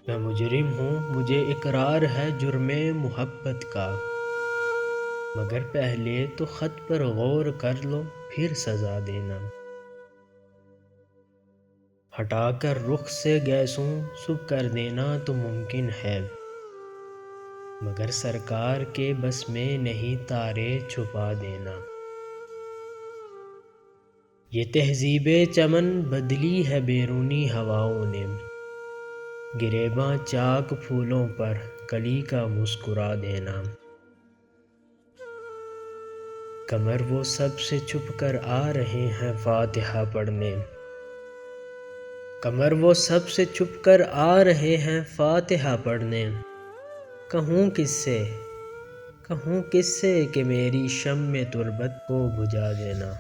میں مجرم ہوں، مجھے اقرار ہے جرم محبت کا، مگر پہلے تو خط پر غور کر لو پھر سزا دینا۔ ہٹا کر رخ سے گیسوں صبح کر دینا تو ممکن ہے، مگر سرکار کے بس میں نہیں تارے چھپا دینا۔ یہ تہذیب چمن بدلی ہے بیرونی ہواؤں نے، گریباں چاک پھولوں پر کلی کا مسکرا دینا۔ قمر وہ سب سے چھپ کر آ رہے ہیں فاتحہ پڑھنے، قمر وہ سب سے چھپ کر آ رہے ہیں فاتحہ پڑھنے۔ کہوں کس سے کہ میری شمع تربت کو بجھا دینا۔